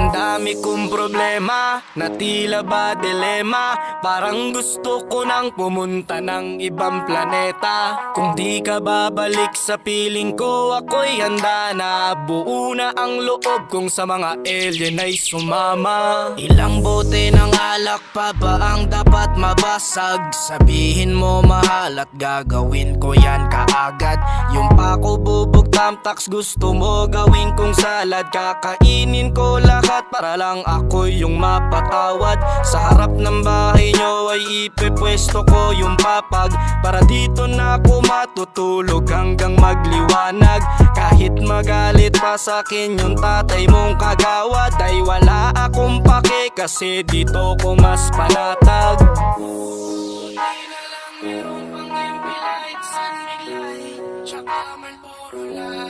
Ang dami kong problema na tila ba dilema. Parang gusto ko nang pumunta ng ibang planeta. Kung di ka babalik sa piling ko, ako'y handa na. Buo na ang loob kong sa mga alien ay sumama. Ilang bote ng alak pa ba ang dapat mabasag? Sabihin mo mahal at gagawin ko yan kaagad. Yung pako bubog tamtax gusto mo gawin kong salad. Kakainin ko lahat para lang ako yung mapatawad. Sa harap ng bahay nyo ay ipepwesto ko yung papag. Para dito na ako matutulog hanggang magliwanag. Kahit magalit pa sa'kin yung tatay mong kagawad, ay wala akong pake kasi dito ko mas panatag. Kulay na lang meron pang MP lights, sunbig light, tsaka man puro light.